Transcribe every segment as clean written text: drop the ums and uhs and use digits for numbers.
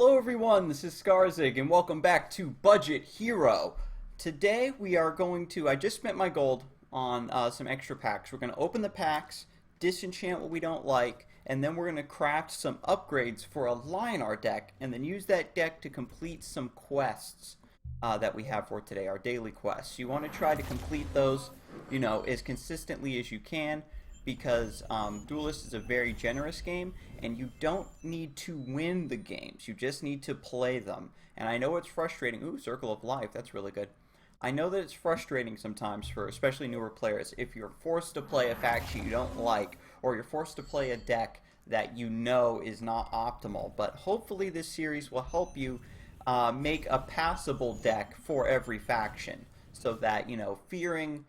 Hello everyone, this is Scarzig and welcome back to Budget Hero. Today we are going to, I just spent my gold on some extra packs. We're going to open the packs, disenchant what we don't like, and then we're going to craft some upgrades for a Lyonar deck, and then use that deck to complete some quests that we have for today, our daily quests. You want to try to complete those, as consistently as you can, because Duelyst is a very generous game, and you don't need to win the games. You just need to play them. And I know it's frustrating. Ooh, Circle of Life. That's really good. I know that it's frustrating sometimes for especially newer players if you're forced to play a faction you don't like, or you're forced to play a deck that you know is not optimal. But hopefully this series will help you make a passable deck for every faction, so that, fearing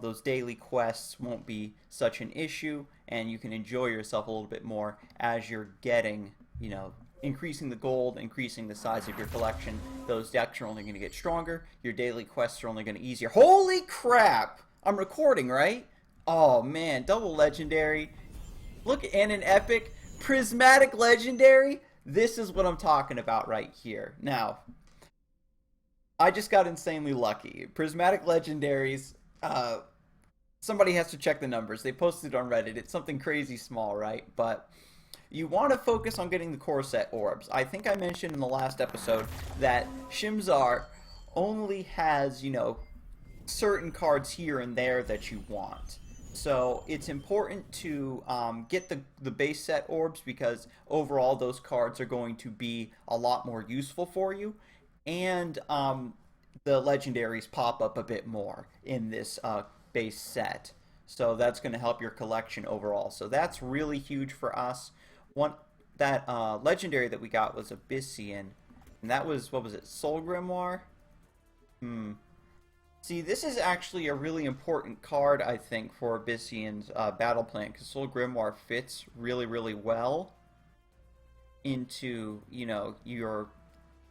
those daily quests won't be such an issue, and you can enjoy yourself a little bit more as you're getting, increasing the gold, increasing the size of your collection. Those decks are only going to get stronger. Your daily quests are only going to easier. Holy crap! I'm recording, right? Oh man, double legendary. Look, and an epic prismatic legendary. This is what I'm talking about right here. Now, I just got insanely lucky. Prismatic legendaries. Somebody has to check the numbers. They posted on Reddit. It's something crazy small, right? But you want to focus on getting the core set orbs. I think I mentioned in the last episode that Shim'Zar only has, certain cards here and there that you want. So it's important to get the base set orbs, because overall those cards are going to be a lot more useful for you. And the legendaries pop up a bit more in this base set, so that's going to help your collection overall. So that's really huge for us. That legendary that we got was Abyssian, and that was, what was it, Soul Grimoire? See, this is actually a really important card, I think, for Abyssian's battle plan, because Soul Grimoire fits really, really well into, your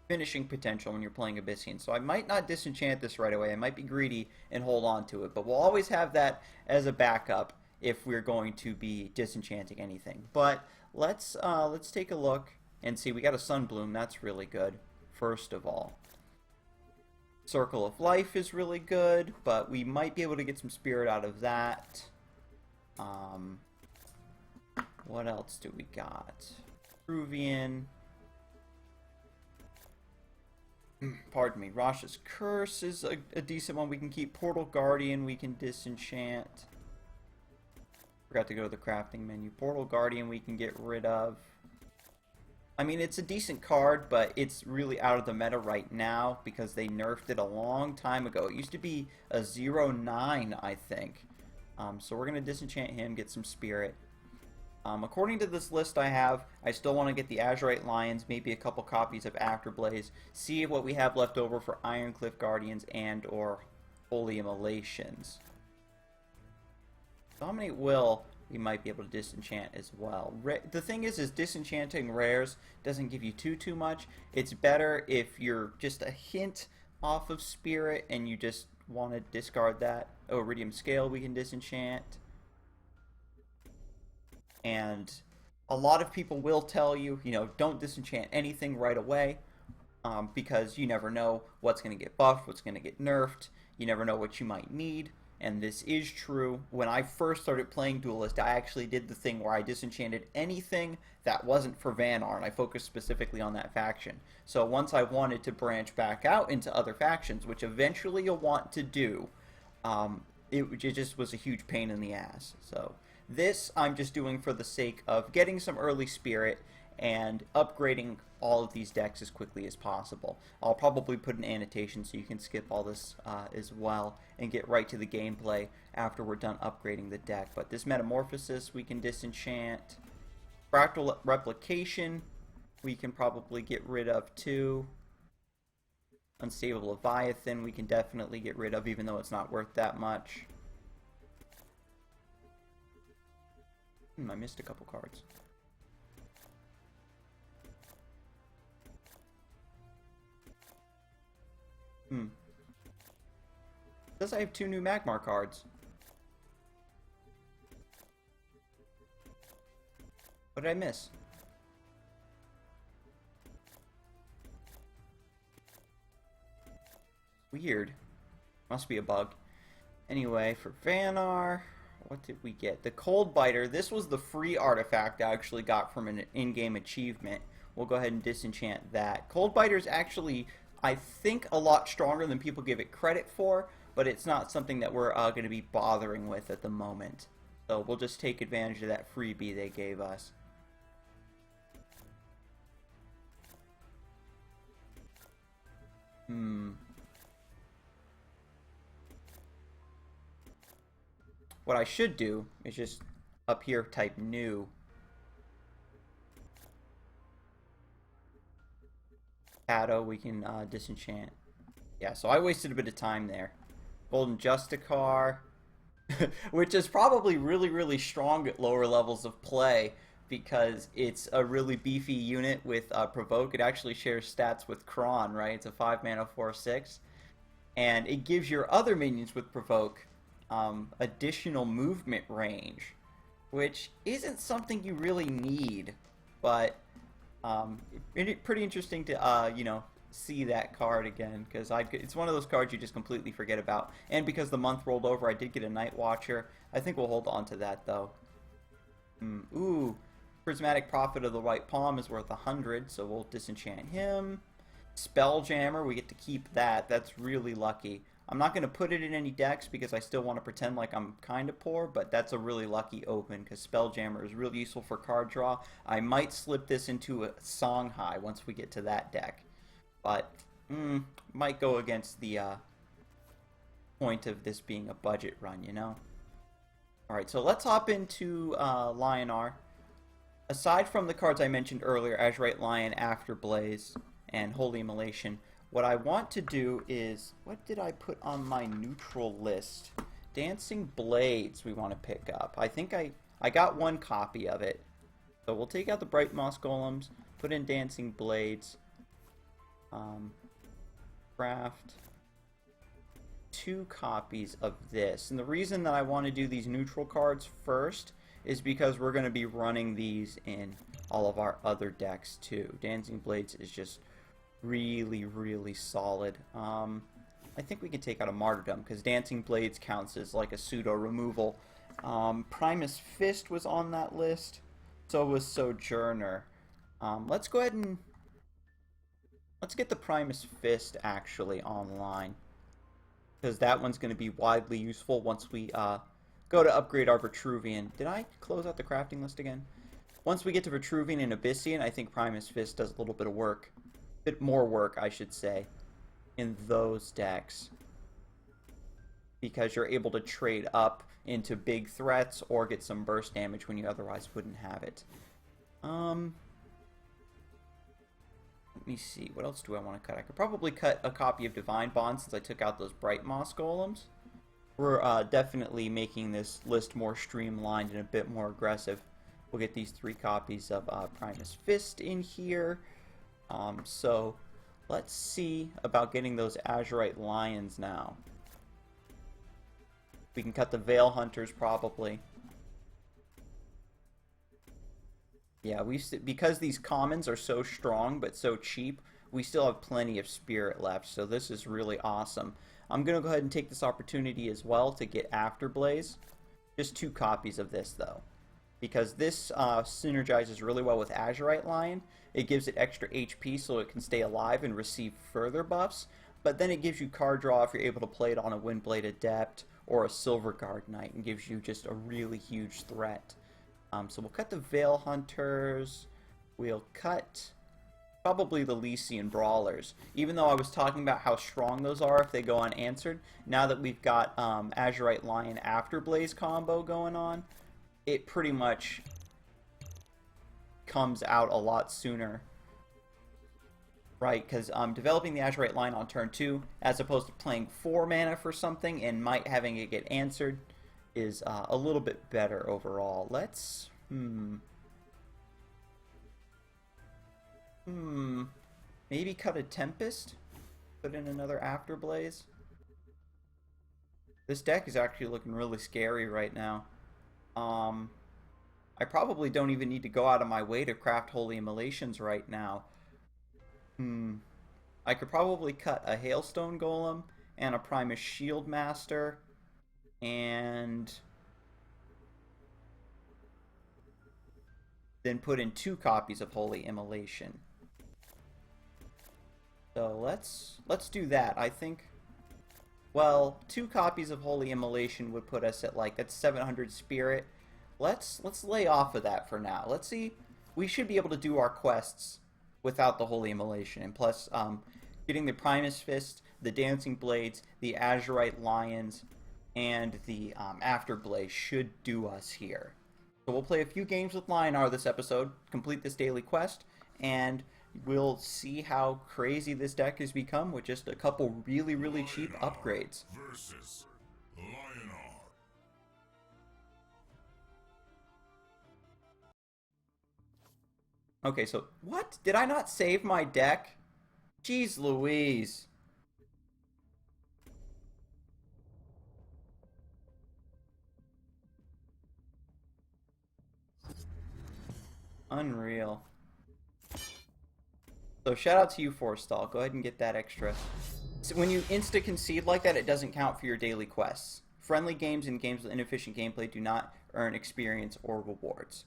finishing potential when you're playing Abyssian. So I might not disenchant this right away. I might be greedy and hold on to it, but we'll always have that as a backup if we're going to be disenchanting anything. But let's take a look and see. We got a Sunbloom. That's really good. First of all, Circle of Life is really good, but we might be able to get some spirit out of that. What else do we got? Peruvian. Pardon me. Rasha's Curse is a decent one we can keep. Portal Guardian we can disenchant. Forgot to go to the crafting menu. Portal Guardian we can get rid of. I mean, it's a decent card, but it's really out of the meta right now because they nerfed it a long time ago. It used to be a 0-9, I think. So we're going to disenchant him, get some spirit. According to this list I still want to get the Azurite Lions, maybe a couple copies of Afterblaze, see what we have left over for Ironcliff Guardians and or Holy Immolations. Dominate Will we might be able to disenchant as well. The thing is disenchanting rares doesn't give you too much. It's better if you're just a hint off of spirit and you just want to discard that. Oh, Iridium Scale we can disenchant. And a lot of people will tell you, don't disenchant anything right away, because you never know what's going to get buffed, what's going to get nerfed. You never know what you might need, and this is true. When I first started playing Duelyst, I actually did the thing where I disenchanted anything that wasn't for Vanar, and I focused specifically on that faction. So once I wanted to branch back out into other factions, which eventually you'll want to do, it just was a huge pain in the ass. So this I'm just doing for the sake of getting some early spirit and upgrading all of these decks as quickly as possible. I'll probably put an annotation so you can skip all this as well and get right to the gameplay after we're done upgrading the deck. But this Metamorphosis we can disenchant. Fractal Replication we can probably get rid of too. Unstable Leviathan we can definitely get rid of, even though it's not worth that much. I missed a couple cards. Says I have 2 new Magmar cards. What did I miss? Weird. Must be a bug. Anyway, for Vanar, what did we get? The Cold Biter. This was the free artifact I actually got from an in-game achievement. We'll go ahead and disenchant that. Cold Biter is actually, I think, a lot stronger than people give it credit for, but it's not something that we're going to be bothering with at the moment. So we'll just take advantage of that freebie they gave us. What I should do is just up here type new. Shadow, we can disenchant. Yeah, so I wasted a bit of time there. Golden Justicar, which is probably really, really strong at lower levels of play because it's a really beefy unit with Provoke. It actually shares stats with Kron, right? It's a 5 mana 4/6. And it gives your other minions with Provoke additional movement range, which isn't something you really need, but pretty interesting to you know, see that card again, because it's one of those cards you just completely forget about. And because the month rolled over, I did get a Night Watcher. I think we'll hold on to that though. Ooh, Prismatic Prophet of the White Palm is worth 100, so we'll disenchant him. Spelljammer, we get to keep that. That's really lucky. I'm not going to put it in any decks because I still want to pretend like I'm kind of poor, but that's a really lucky open because Spelljammer is really useful for card draw. I might slip this into a Songhai once we get to that deck, but might go against the point of this being a budget run, you know? Alright, so let's hop into Lyonar. Aside from the cards I mentioned earlier, Azurite Lion, Afterblaze, and Holy Immolation, what I want to do is, what did I put on my neutral list? Dancing Blades we want to pick up. I think I got one copy of it. So we'll take out the Brightmoss Golems, put in Dancing Blades, craft 2 copies of this. And the reason that I want to do these neutral cards first is because we're going to be running these in all of our other decks too. Dancing Blades is just really, really solid. I think we can take out a Martyrdom because Dancing Blades counts as like a pseudo removal. Primus Fist was on that list. So was Sojourner. Let's go ahead and let's get the Primus Fist actually online, because that one's going to be widely useful once we go to upgrade our Vitruvian. Did I close out the crafting list again? Once we get to Vitruvian and Abyssian, I think Primus Fist does a little bit of work. Bit more work, I should say, in those decks, because you're able to trade up into big threats or get some burst damage when you otherwise wouldn't have it. Let me see, what else do I want to cut? I could probably cut a copy of Divine Bond since I took out those Brightmoss Golems. We're definitely making this list more streamlined and a bit more aggressive. We'll get these 3 copies of Primus Fist in here. So let's see about getting those Azurite Lions now. We can cut the Vale Hunters probably. Yeah, because these commons are so strong but so cheap, we still have plenty of spirit left, so this is really awesome. I'm going to go ahead and take this opportunity as well to get Afterblaze. Just 2 copies of this though, because this synergizes really well with Azurite Lion. It gives it extra HP so it can stay alive and receive further buffs, but then it gives you card draw if you're able to play it on a Windblade Adept or a Silverguard Knight, and gives you just a really huge threat. So we'll cut the Vale Hunters. We'll cut probably the Lysian Brawlers. Even though I was talking about how strong those are if they go unanswered, now that we've got Azurite Lion Afterblaze combo going on, it pretty much comes out a lot sooner, right? Because developing the Azurite Lion on turn 2 as opposed to playing 4 mana for something and might having it get answered is a little bit better overall. Let's maybe cut a Tempest, put in another Afterblaze. This deck is actually looking really scary right now. I probably don't even need to go out of my way to craft Holy Immolations right now. I could probably cut a Hailstone Golem and a Primus Shieldmaster, and then put in 2 copies of Holy Immolation. So let's do that. I think, well, 2 copies of Holy Immolation would put us at, like, that's 700 spirit. Let's lay off of that for now. Let's see. We should be able to do our quests without the Holy Immolation, and plus getting the Primus Fist, the Dancing Blades, the Azurite Lions, and the Afterblaze should do us here. So we'll play a few games with Lyonar this episode, complete this daily quest, and we'll see how crazy this deck has become with just a couple really, really cheap upgrades. Versus Lyonar. Okay, so what? Did I not save my deck? Jeez Louise. Unreal. So shout out to you, Forstall. Go ahead and get that extra. So when you insta-concede like that, it doesn't count for your daily quests. Friendly games and games with inefficient gameplay do not earn experience or rewards.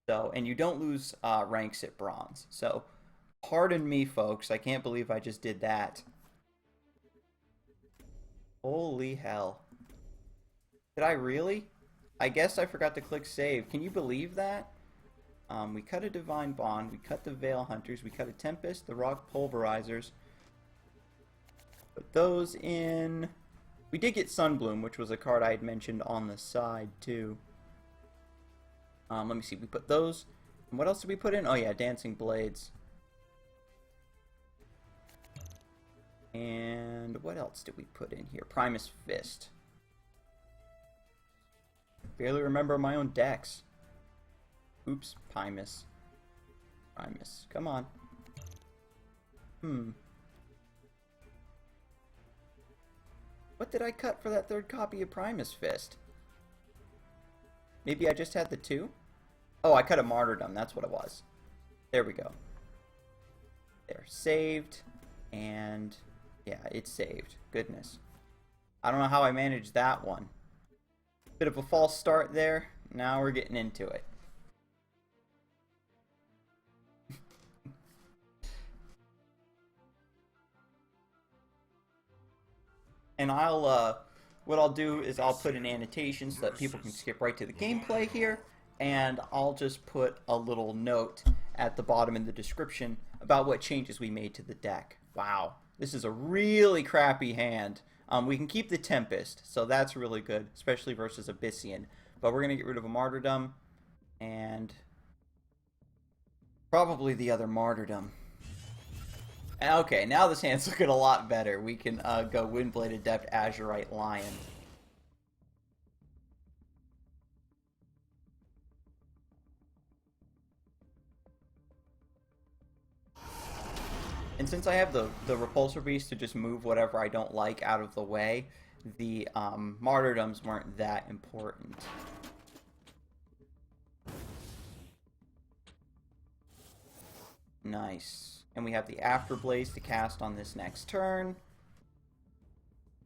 So, and you don't lose ranks at bronze. So, pardon me, folks. I can't believe I just did that. Holy hell. Did I really? I guess I forgot to click save. Can you believe that? We cut a Divine Bond, we cut the Vale Hunters, we cut a Tempest, the Rock Pulverizers. Put those in. We did get Sunbloom, which was a card I had mentioned on the side, too. Let me see, we put those. And what else did we put in? Oh yeah, Dancing Blades. And what else did we put in here? Primus Fist. Barely remember my own decks. Oops, Primus. Primus, come on. What did I cut for that 3rd copy of Primus Fist? Maybe I just had the 2? Oh, I cut a Martyrdom, that's what it was. There we go. There, saved. And, yeah, it's saved. Goodness. I don't know how I managed that one. Bit of a false start there. Now we're getting into it. And what I'll do is I'll put an annotation so that people can skip right to the gameplay here, and I'll just put a little note at the bottom in the description about what changes we made to the deck. Wow, this is a really crappy hand. We can keep the Tempest, so that's really good, especially versus Abyssian. But we're going to get rid of a Martyrdom, and probably the other Martyrdom. Okay, now this hand's looking a lot better. We can go Windblade Adept, Azurite Lion. And since I have the Repulsor Beast to just move whatever I don't like out of the way, the Martyrdoms weren't that important. Nice. And we have the Afterblaze to cast on this next turn.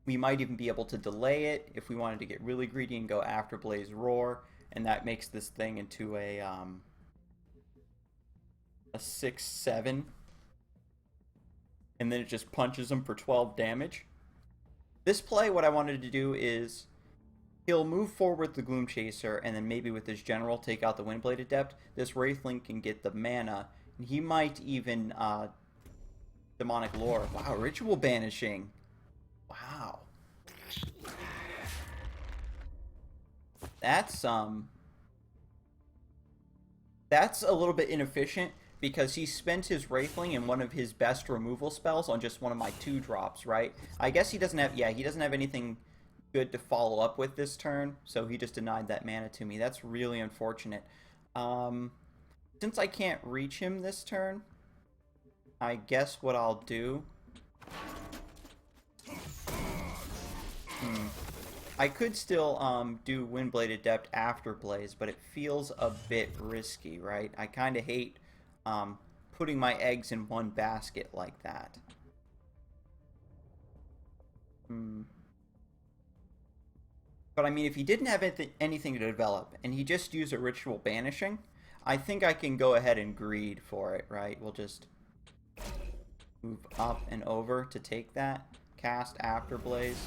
We might even be able to delay it if we wanted to get really greedy and go Afterblaze Roar, and that makes this thing into a 6/7. And then it just punches him for 12 damage. This play, what I wanted to do is he'll move forward the Gloom Chaser, and then maybe with his General take out the Windblade Adept. This Wraithling can get the mana. He might even Demonic Lore. Wow, Ritual Banishing. Wow. That's a little bit inefficient because he spent his Wraithling in one of his best removal spells on just one of my 2-drops, right? I guess he doesn't have, yeah, he doesn't have anything good to follow up with this turn, so he just denied that mana to me. That's really unfortunate. Since I can't reach him this turn, I guess what I'll do... I could still do Windblade Adept Afterblaze, but it feels a bit risky, right? I kind of hate putting my eggs in one basket like that. Hmm. But I mean, if he didn't have anything to develop, and he just used a ritual banishing, I think I can go ahead and greed for it, right? We'll just move up and over to take that, cast Afterblaze,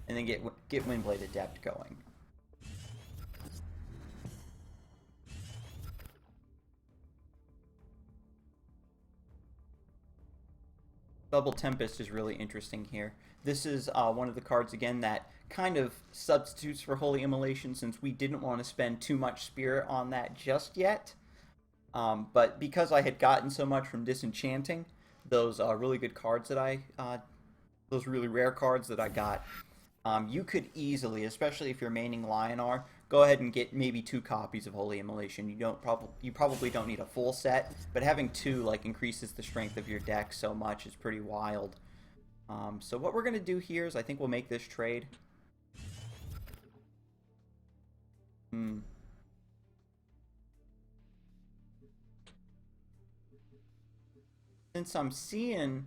and then get Windblade Adept going. Double Tempest is really interesting here. This is one of the cards, again, that kind of substitutes for Holy Immolation, since we didn't want to spend too much spirit on that just yet. But because I had gotten so much from disenchanting, those really good cards that those really rare cards that I got, you could easily, especially if you're maining Lyonar, go ahead and get maybe 2 copies of Holy Immolation. You probably don't need a full set, but having 2 like increases the strength of your deck so much is pretty wild. So what we're gonna do here is I think we'll make this trade. Since I'm seeing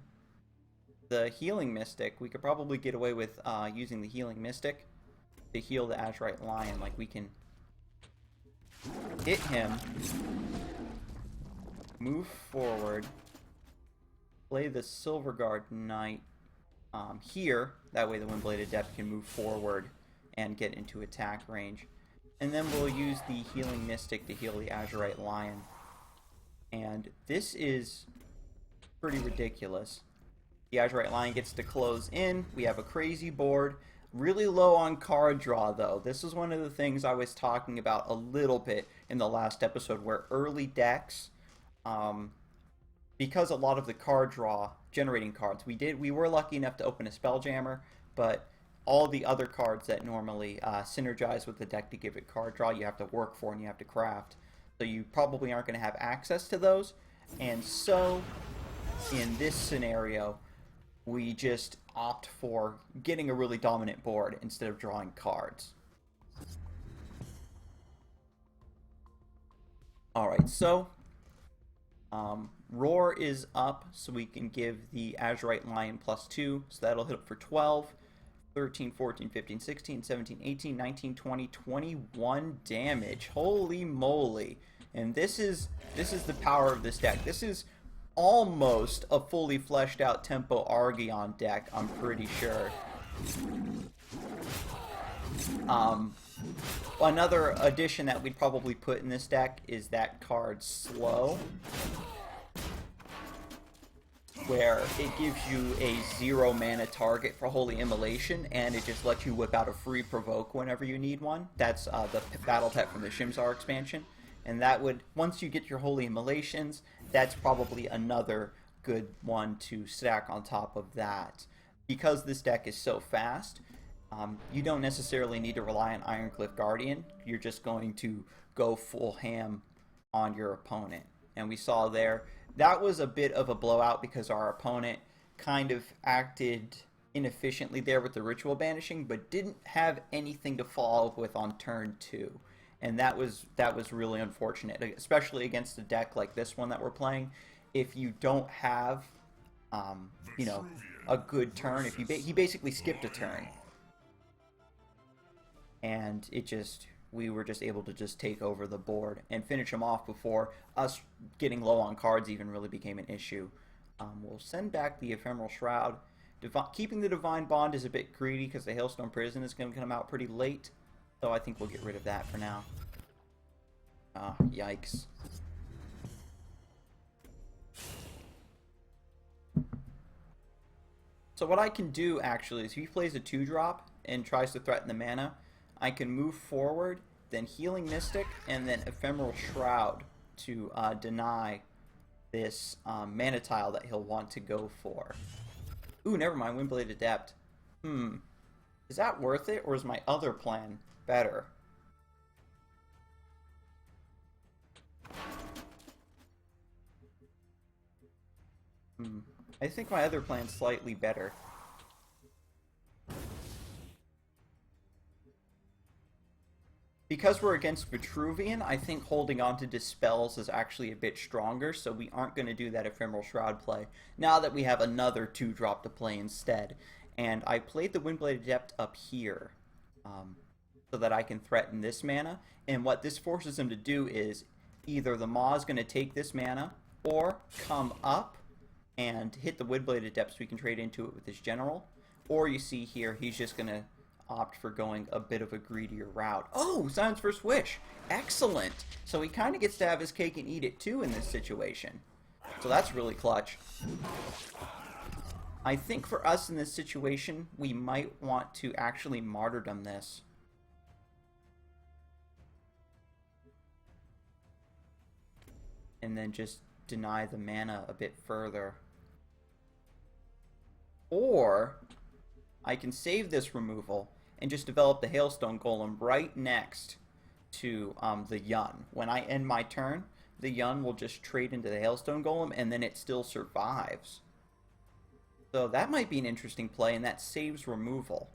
the Healing Mystic, we could probably get away with using the Healing Mystic to heal the Azurite Lion. Like, we can hit him, move forward, play the Silverguard Knight here. That way the Windblade Adept can move forward and get into attack range. And then we'll use the Healing Mystic to heal the Azurite Lion. And this is pretty ridiculous. The Azurite Lion gets to close in. We have a crazy board. Really low on card draw, though. This is one of the things I was talking about a little bit in the last episode, where early decks, because a lot of the card draw, generating cards, we were lucky enough to open a Spelljammer, but all the other cards that normally synergize with the deck to give it card draw, you have to work for and you have to craft. So you probably aren't going to have access to those. And so, in this scenario, we just opt for getting a really dominant board instead of drawing cards. Alright, so Roar is up, so we can give the Azurite Lion +2, so that'll hit it for 12, 13, 14, 15, 16, 17, 18, 19, 20, 21 damage. Holy moly. And this is the power of this deck. This is almost a fully fleshed out Tempo Argyon deck, I'm pretty sure. Another addition that we'd probably put in this deck is that card Slow, where it gives you a 0 mana target for Holy Immolation, and it just lets you whip out a free provoke whenever you need one. That's the battle pet from the Shim'Zar expansion. And that would, once you get your Holy Immolations, that's probably another good one to stack on top of that. Because this deck is so fast, you don't necessarily need to rely on Ironcliff Guardian. You're just going to go full ham on your opponent. And we saw there, that was a bit of a blowout because our opponent kind of acted inefficiently there with the Ritual Banishing, but didn't have anything to follow up with on turn 2. And that was really unfortunate, especially against a deck like this one that we're playing. If you don't have, you know, a good turn, if he basically skipped a turn, and we were just able to just take over the board and finish him off before us getting low on cards even really became an issue. We'll send back the Ephemeral Shroud. Keeping the Divine Bond is a bit greedy because the Hailstone Prison is going to come out pretty late. So I think we'll get rid of that for now. Yikes. So what I can do, actually, is if he plays a 2-drop and tries to threaten the mana, I can move forward, then Healing Mystic, and then Ephemeral Shroud to deny this mana tile that he'll want to go for. Ooh, never mind, Windblade Adept. Is that worth it, or is my other plan better? I think my other plan's slightly better. Because we're against Vitruvian, I think holding on to Dispels is actually a bit stronger, so we aren't going to do that Ephemeral Shroud play, now that we have another 2-drop to play instead. And I played the Windblade Adept up here so that I can threaten this mana. And what this forces him to do is either the Maw is going to take this mana or come up and hit the Windblade Adept so we can trade into it with his general. Or you see here, he's just going to opt for going a bit of a greedier route. Oh, Sion's First Wish. Excellent. So he kind of gets to have his cake and eat it too in this situation. So that's really clutch. I think for us in this situation, we might want to actually Martyrdom this. And then just deny the mana a bit further. Or I can save this removal and just develop the Hailstone Golem right next to the Yun. When I end my turn, the Yun will just trade into the Hailstone Golem, and then it still survives. So that might be an interesting play, and that saves removal.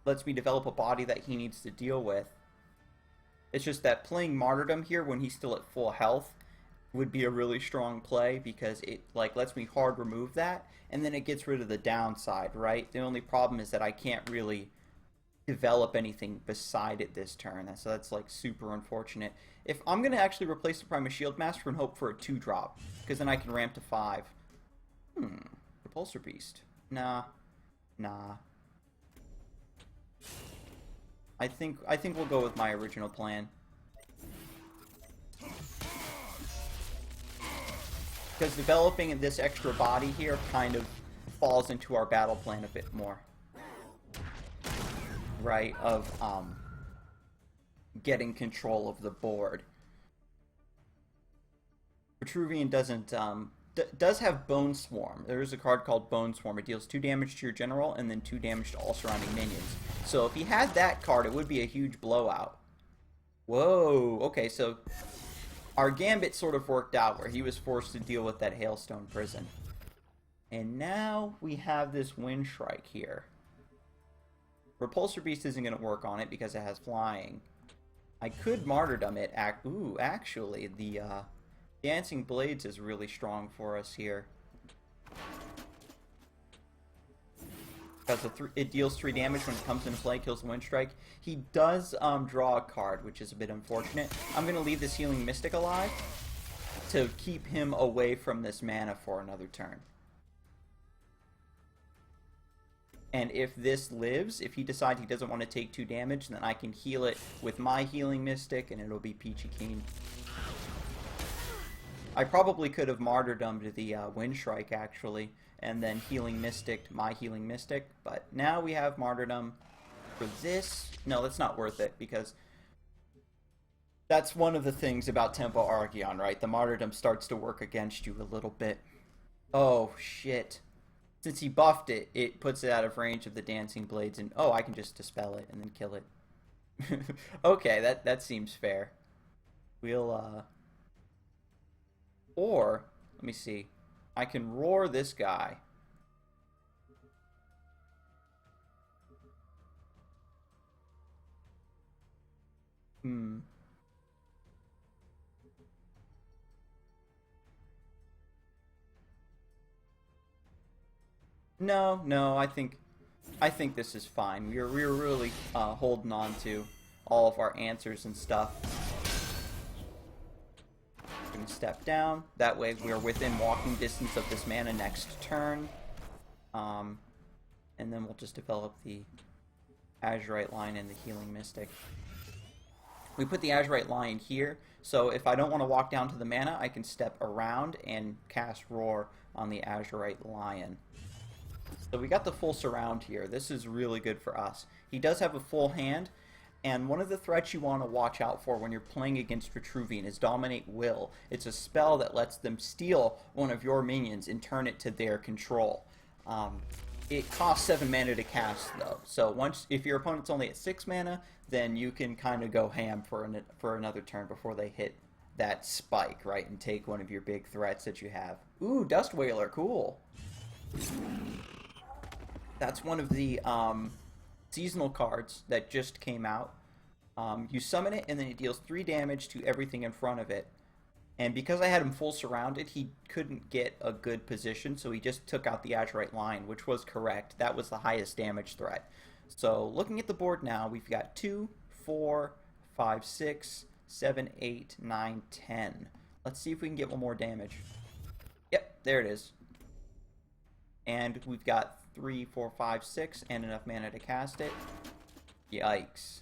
Lets me develop a body that he needs to deal with. It's just that playing Martyrdom here when he's still at full health would be a really strong play, because it lets me hard remove that, and then it gets rid of the downside, right? The only problem is that I can't really develop anything beside it this turn, so that's like super unfortunate. If I'm going to actually replace the Primus Shieldmaster and hope for a 2-drop, because then I can ramp to 5. Repulsor Beast. Nah. I think we'll go with my original plan. Because developing this extra body here kind of falls into our battle plan a bit more. Right, of getting control of the board. Vitruvian doesn't does have Bone Swarm. There is a card called Bone Swarm. It deals 2 damage to your general and then 2 damage to all surrounding minions. So if he had that card, it would be a huge blowout. Whoa, okay, so our gambit sort of worked out where he was forced to deal with that Hailstone Prison. And now we have this Wind Strike here. Repulsor Beast isn't going to work on it because it has flying. I could Martyrdom it. Ooh, actually, the Dancing Blades is really strong for us here. Because it deals 3 damage when it comes into play, kills the Wind Strike. He does draw a card, which is a bit unfortunate. I'm going to leave this Healing Mystic alive to keep him away from this mana for another turn. And if this lives, if he decides he doesn't want to take 2 damage, then I can heal it with my Healing Mystic, and it'll be peachy keen. I probably could have Martyrdomed the Wind Strike, actually, and then Healing Mystic to my Healing Mystic, but now we have Martyrdom for this. No, that's not worth it, because that's one of the things about Tempo Archeon, right? The Martyrdom starts to work against you a little bit. Oh, shit. Since he buffed it, it puts it out of range of the Dancing Blades, and oh, I can just dispel it and then kill it. Okay, that seems fair. We'll, or, let me see, I can roar this guy. No, I think this is fine. We're really holding on to all of our answers and stuff. We're going to step down. That way we're within walking distance of this mana next turn. And then we'll just develop the Azurite Lion and the Healing Mystic. We put the Azurite Lion here, so if I don't want to walk down to the mana, I can step around and cast Roar on the Azurite Lion. So we got the full surround here. This is really good for us. He does have a full hand, and one of the threats you want to watch out for when you're playing against Vitruvian is Dominate Will. It's a spell that lets them steal one of your minions and turn it to their control. It costs 7 mana to cast, though. So if your opponent's only at 6 mana, then you can kind of go ham for another turn before they hit that spike, right, and take one of your big threats that you have. Ooh, Dust Wailer, cool. That's one of the seasonal cards that just came out. You summon it, and then it deals 3 damage to everything in front of it. And because I had him full surrounded, he couldn't get a good position, so he just took out the Azurite Lion, which was correct. That was the highest damage threat. So looking at the board now, we've got 2, 4, 5, 6, 7, 8, 9, 10. Let's see if we can get one more damage. Yep, there it is. And we've got 3, 4, 5, 6, and enough mana to cast it. Yikes.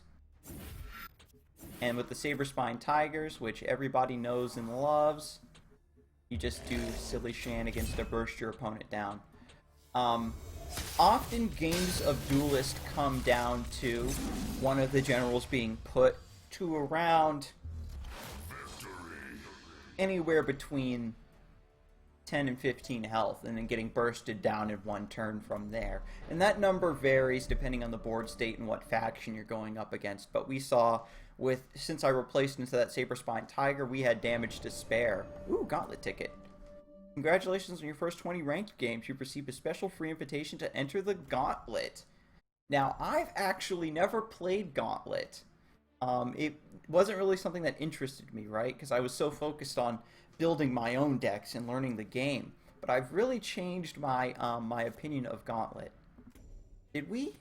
And with the Saberspine Tigers, which everybody knows and loves, you just do silly shenanigans to burst your opponent down. Often games of Duelyst come down to one of the generals being put to around anywhere between 10 and 15 health, and then getting bursted down in one turn from there. And that number varies depending on the board state and what faction you're going up against. But we saw, since I replaced into that Saberspine Tiger, we had damage to spare. Ooh, Gauntlet ticket. Congratulations on your first 20 ranked games. You've received a special free invitation to enter the Gauntlet. Now, I've actually never played Gauntlet. It wasn't really something that interested me, right? Because I was so focused on building my own decks and learning the game. But I've really changed my my opinion of Gauntlet. Did we?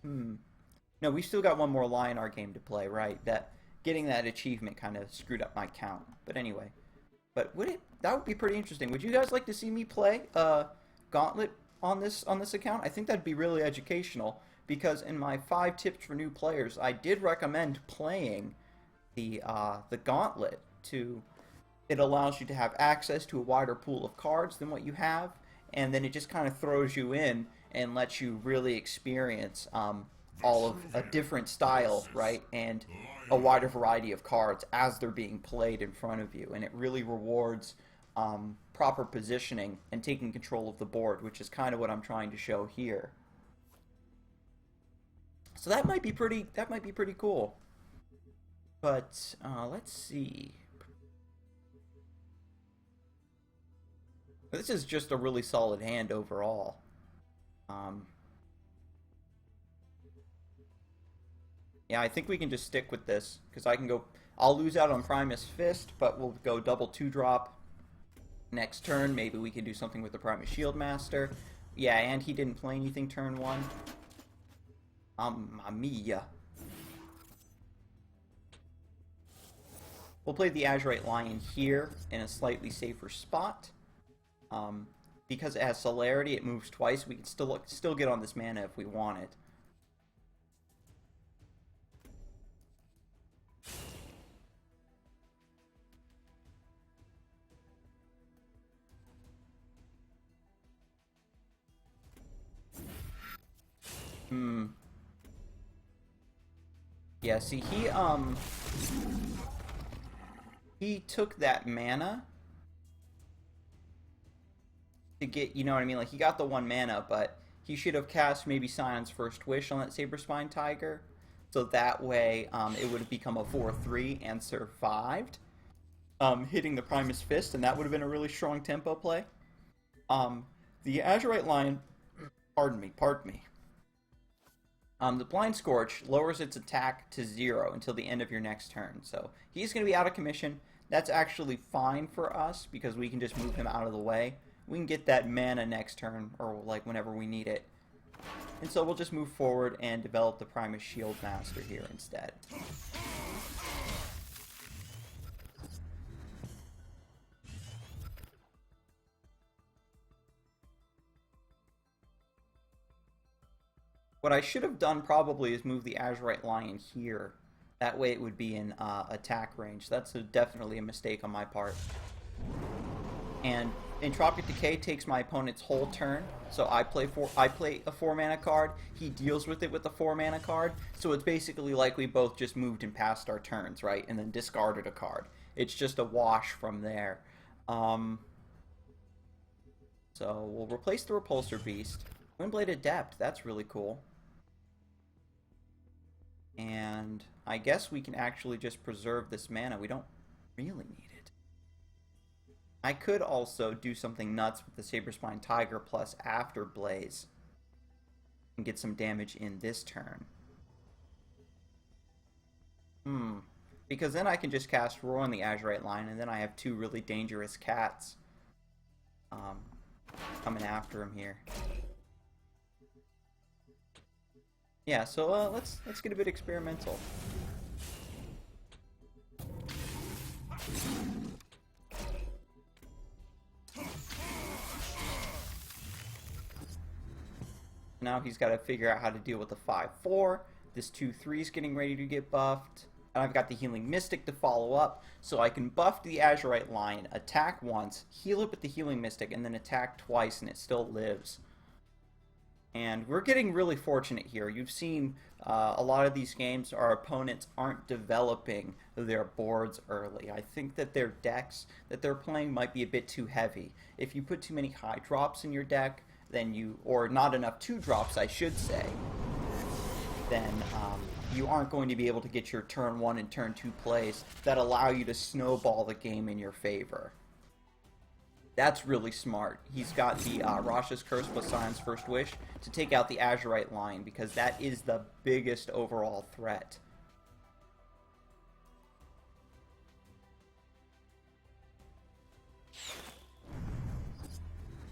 No, we still got one more Lyonar game to play, right? Getting that achievement kind of screwed up my count. But anyway, that would be pretty interesting. Would you guys like to see me play Gauntlet on this account? I think that'd be really educational, because in my 5 tips for new players, I did recommend playing the Gauntlet. It allows you to have access to a wider pool of cards than what you have, and then it just kind of throws you in and lets you really experience all of a different style, right, and a wider variety of cards as they're being played in front of you. And it really rewards proper positioning and taking control of the board, which is kind of what I'm trying to show here. So that might be pretty cool. But let's see. This is just a really solid hand overall. Yeah, I think we can just stick with this, because I'll lose out on Primus Fist, but we'll go double 2-drop next turn. Maybe we can do something with the Primus Shieldmaster. Yeah, and he didn't play anything turn 1. Mamma mia. We'll play the Azurite Lion here in a slightly safer spot. Because it has celerity, it moves twice. We can still get on this mana if we want it. Yeah, see, he took that mana to get, you know what I mean? Like, he got the 1 mana, but he should have cast maybe Scion's First Wish on that Saberspine Tiger, so that way it would have become a 4/3 and survived, hitting the Primus Fist, and that would have been a really strong tempo play. The Azurite Lion, pardon me. The Blind Scorch lowers its attack to 0 until the end of your next turn, so he's going to be out of commission. That's actually fine for us, because we can just move him out of the way. We can get that mana next turn, or like whenever we need it. And so we'll just move forward and develop the Primus Shieldmaster here instead. What I should have done probably is move the Azurite Lion here. That way it would be in attack range. That's definitely a mistake on my part. And Entropic Decay takes my opponent's whole turn, so I play a 4-mana card, he deals with it with a 4-mana card, so it's basically like we both just moved and passed our turns, right, and then discarded a card. It's just a wash from there. So we'll replace the Repulsor Beast. Windblade Adept, that's really cool. And I guess we can actually just preserve this mana. We don't really need it. I could also do something nuts with the Saberspine Tiger plus Afterblaze and get some damage in this turn. because then I can just cast Roar on the Azurite Lion, and then I have two really dangerous cats coming after him here. Yeah, so let's get a bit experimental. Now he's got to figure out how to deal with the 5/4. This 2/3 is getting ready to get buffed. And I've got the Healing Mystic to follow up, so I can buff the Azurite Lion, attack once, heal it with the Healing Mystic, and then attack twice, and it still lives. And we're getting really fortunate here. You've seen a lot of these games, our opponents aren't developing their boards early. I think that their decks that they're playing might be a bit too heavy. If you put too many high drops in your deck, then or not enough 2-drops, I should say, then you aren't going to be able to get your turn 1 and turn 2 plays that allow you to snowball the game in your favor. That's really smart. He's got the Rasha's Curse plus Sion's First Wish to take out the Azurite Lion, because that is the biggest overall threat.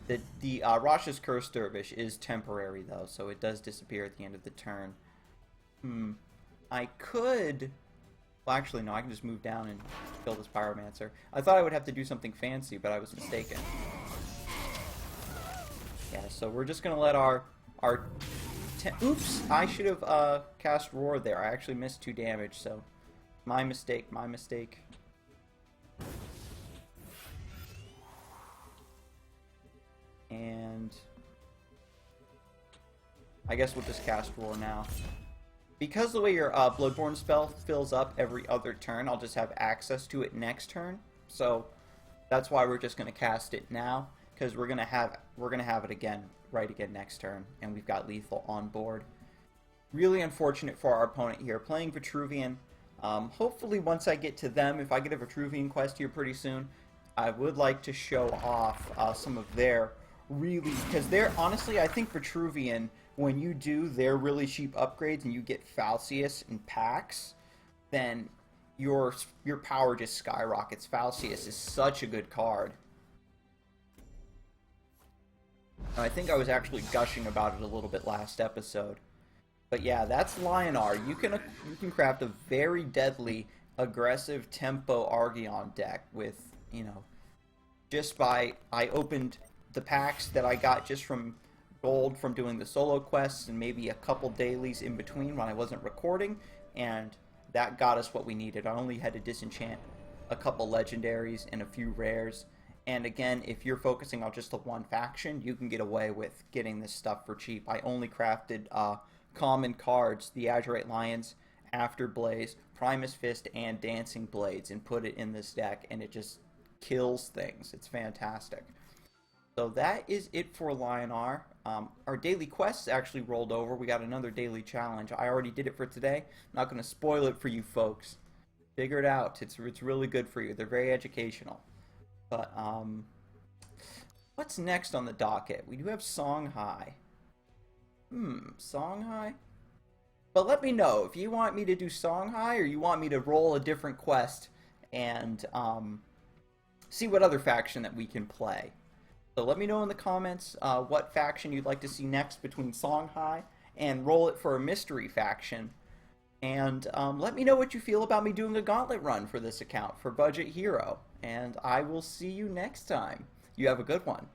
The Rasha's Curse Dervish is temporary, though, so it does disappear at the end of the turn. I could... Well, actually, no, I can just move down and kill this Pyromancer. I thought I would have to do something fancy, but I was mistaken. Yeah, so we're just going to let our oops! I should have cast Roar there. I actually missed 2 damage, so my mistake, my mistake. And I guess we'll just cast Roar now. Because the way your Bloodborne spell fills up every other turn, I'll just have access to it next turn. So that's why we're just going to cast it now, because we're gonna have it again next turn, and we've got lethal on board. Really unfortunate for our opponent here, playing Vitruvian. Hopefully once I get to them, if I get a Vitruvian quest here pretty soon, I would like to show off some of their really, because they're honestly, I think Vitruvian, when you do their really cheap upgrades and you get Falcius and packs, then your power just skyrockets. Falcius is such a good card. I think I was actually gushing about it a little bit last episode. But yeah, that's Lyonar. You can craft a very deadly, aggressive tempo Argyon deck with, you know, just by, I opened the packs that I got just from gold from doing the solo quests and maybe a couple dailies in between when I wasn't recording, and that got us what we needed. I only had to disenchant a couple legendaries and a few rares. And again, if you're focusing on just the one faction, you can get away with getting this stuff for cheap. I only crafted common cards, the Azurite Lions, Afterblaze, Primus Fist, and Dancing Blades, and put it in this deck, and it just kills things. It's fantastic. So that is it for Lyonar. Our daily quests actually rolled over. We got another daily challenge. I already did it for today. I'm not going to spoil it for you folks. Figure it out. It's really good for you. They're very educational. But what's next on the docket? We do have Songhai. Songhai? But let me know if you want me to do Songhai or you want me to roll a different quest and see what other faction that we can play. So let me know in the comments what faction you'd like to see next between Songhai and roll it for a mystery faction. And let me know what you feel about me doing a Gauntlet run for this account for Budget Hero. And I will see you next time. You have a good one.